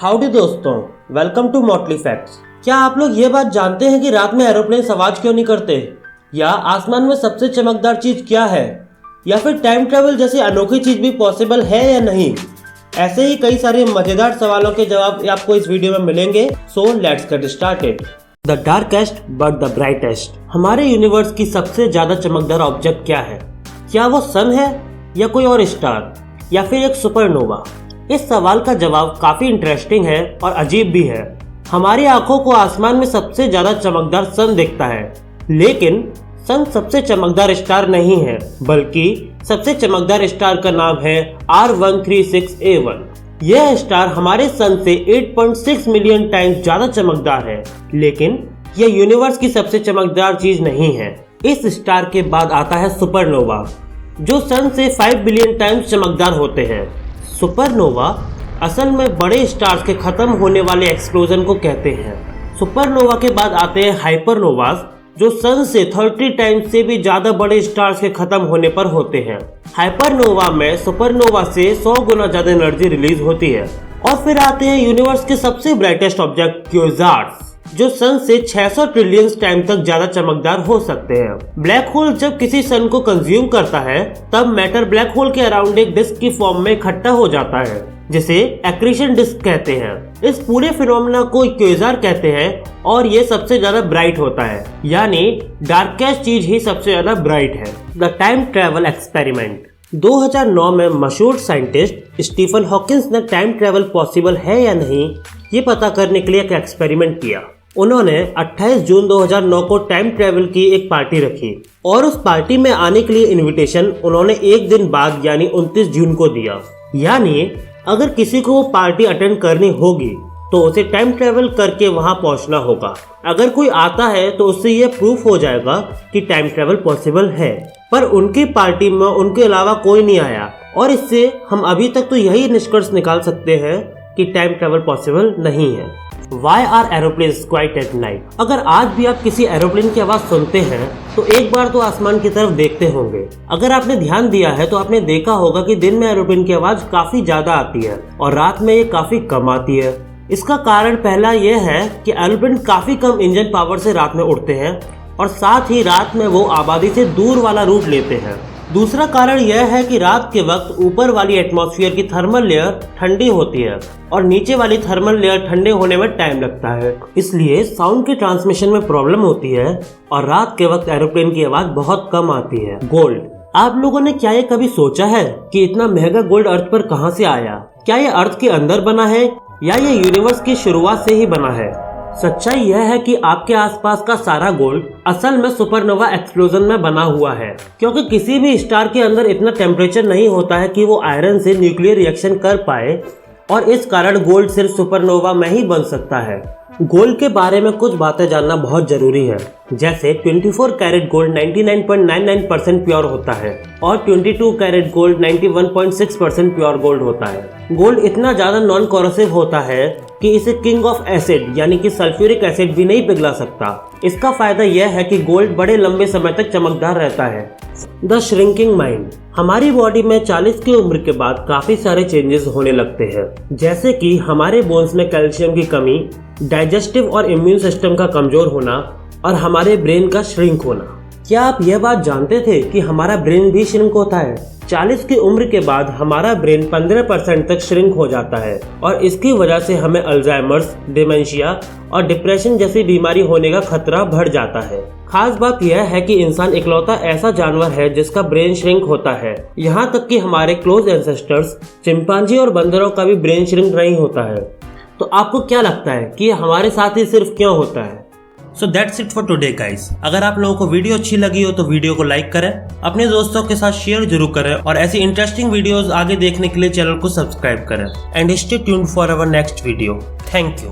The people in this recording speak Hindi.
हाउडी दोस्तों, वेलकम टू मोटली फैक्ट्स। क्या आप लोग ये बात जानते हैं कि रात में एरोप्लेन आवाज क्यों नहीं करते, या आसमान में सबसे चमकदार चीज क्या है, या फिर टाइम ट्रेवल जैसी अनोखी चीज भी पॉसिबल है या नहीं? ऐसे ही कई सारे मजेदार सवालों के जवाब आपको इस वीडियो में मिलेंगे। So let's get started. The darkest but the brightest. हमारे यूनिवर्स की सबसे ज्यादा चमकदार ऑब्जेक्ट क्या है? क्या वो सन है, या कोई और स्टार, या फिर एक सुपरनोवा? इस सवाल का जवाब काफी इंटरेस्टिंग है और अजीब भी है। हमारी आंखों को आसमान में सबसे ज्यादा चमकदार सन दिखता है, लेकिन सन सबसे चमकदार स्टार नहीं है, बल्कि सबसे चमकदार स्टार का नाम है R136A1। यह स्टार हमारे सन से 8.6 मिलियन टाइम्स ज्यादा चमकदार है, लेकिन यह यूनिवर्स की सबसे चमकदार चीज नहीं है। इस स्टार के बाद आता है सुपरनोवा, जो सन से 5 बिलियन टाइम्स चमकदार होते हैं। सुपरनोवा असल में बड़े स्टार्स के खत्म होने वाले एक्सप्लोजन को कहते हैं। सुपरनोवा के बाद आते हैं हाइपरनोवास, जो सन से 30 टाइम्स से भी ज्यादा बड़े स्टार्स के खत्म होने पर होते हैं। हाइपरनोवा में सुपरनोवा से 100 गुना ज्यादा एनर्जी रिलीज होती है। और फिर आते हैं यूनिवर्स के सबसे ब्राइटेस्ट ऑब्जेक्ट क्यूसार्स, जो सन से 600 ट्रिलियन टाइम तक ज्यादा चमकदार हो सकते हैं। ब्लैक होल जब किसी सन को कंज्यूम करता है, तब मैटर ब्लैक होल के अराउंड एक डिस्क की फॉर्म में इकट्ठा हो जाता है, जिसे एक्रीशन डिस्क कहते हैं। इस पूरे फिनोमेना को क्यूसार कहते हैं, और ये सबसे ज्यादा ब्राइट होता है, यानी डार्केस्ट चीज ही सबसे ज्यादा ब्राइट है। The time travel experiment. 2009 में मशहूर साइंटिस्ट स्टीफन हॉकिंस ने टाइम ट्रेवल पॉसिबल है या नहीं, ये पता करने के लिए एक एक्सपेरिमेंट किया। उन्होंने 28 जून 2009 को टाइम ट्रेवल की एक पार्टी रखी, और उस पार्टी में आने के लिए इनविटेशन उन्होंने एक दिन बाद यानी 29 जून को दिया। यानी अगर किसी को वो पार्टी अटेंड करनी होगी तो उसे टाइम ट्रेवल करके वहां पहुंचना होगा। अगर कोई आता है तो उससे ये प्रूफ हो जाएगा कि टाइम ट्रेवल पॉसिबल है। पर उनकी पार्टी में उनके अलावा कोई नहीं आया, और इससे हम अभी तक तो यही निष्कर्ष निकाल सकते हैं कि टाइम ट्रेवल पॉसिबल नहीं है। Why are aeroplanes quiet at night? अगर आज भी आप किसी एरोप्लेन की आवाज सुनते हैं तो एक बार तो आसमान की तरफ देखते होंगे। अगर आपने ध्यान दिया है तो आपने देखा होगा कि दिन में एरोप्लेन की आवाज काफी ज्यादा आती है और रात में ये काफी कम आती है। इसका कारण पहला यह है कि एरोप्लेन काफी कम इंजन पावर से रात में उड़ते हैं, और साथ ही रात में वो आबादी से दूर वाला रूट लेते हैं। दूसरा कारण यह है कि रात के वक्त ऊपर वाली एटमॉस्फेयर की थर्मल लेयर ठंडी होती है, और नीचे वाली थर्मल लेयर ठंडे होने में टाइम लगता है। इसलिए साउंड के ट्रांसमिशन में प्रॉब्लम होती है, और रात के वक्त एरोप्लेन की आवाज बहुत कम आती है। गोल्ड। आप लोगों ने क्या ये कभी सोचा है कि इतना महंगा गोल्ड अर्थ पर कहां से आया? क्या ये अर्थ के अंदर बना है, या ये यूनिवर्स की शुरुआत से ही बना है? सच्चाई यह है कि आपके आसपास का सारा गोल्ड असल में सुपरनोवा एक्सप्लोजन में बना हुआ है, क्योंकि किसी भी स्टार के अंदर इतना टेम्परेचर नहीं होता है कि वो आयरन से न्यूक्लियर रिएक्शन कर पाए, और इस कारण गोल्ड सिर्फ सुपरनोवा में ही बन सकता है। गोल्ड के बारे में कुछ बातें जानना बहुत जरूरी है। जैसे 24 कैरेट गोल्ड 99.99% प्योर होता है, और 22 कैरेट गोल्ड 91.6% प्योर गोल्ड होता है। गोल्ड इतना ज्यादा नॉन कोरोसिव होता है कि इसे किंग ऑफ एसिड यानी कि सल्फ्यूरिक एसिड भी नहीं पिघला सकता। इसका फायदा यह है कि गोल्ड बड़े लंबे समय तक चमकदार रहता है। The shrinking mind. हमारी बॉडी में 40 की उम्र के बाद काफी सारे चेंजेस होने लगते हैं, जैसे कि हमारे बोन्स में कैल्शियम की कमी, डाइजेस्टिव और इम्यून सिस्टम का कमजोर होना, और हमारे ब्रेन का श्रिंक होना। क्या आप यह बात जानते थे कि हमारा ब्रेन भी श्रिंक होता है? 40 की उम्र के बाद हमारा ब्रेन 15% तक श्रिंक हो जाता है, और इसकी वजह से हमें अल्जाइमर्स, डिमेंशिया और डिप्रेशन जैसी बीमारी होने का खतरा बढ़ जाता है। खास बात यह है कि इंसान इकलौता ऐसा जानवर है जिसका ब्रेन श्रिंक होता है। यहाँ तक कि हमारे क्लोज एंसेस्टर्स चिंपांजी और बंदरों का भी ब्रेन श्रिंक नहीं होता है। तो आपको क्या लगता है कि हमारे साथ ही सिर्फ क्यों होता है? So that's it for today guys. अगर आप लोगों को वीडियो अच्छी लगी हो तो वीडियो को लाइक करें, अपने दोस्तों के साथ शेयर जरूर करें, और ऐसी इंटरेस्टिंग वीडियोस आगे देखने के लिए चैनल को सब्सक्राइब करें। And stay tuned for our next video. Thank you.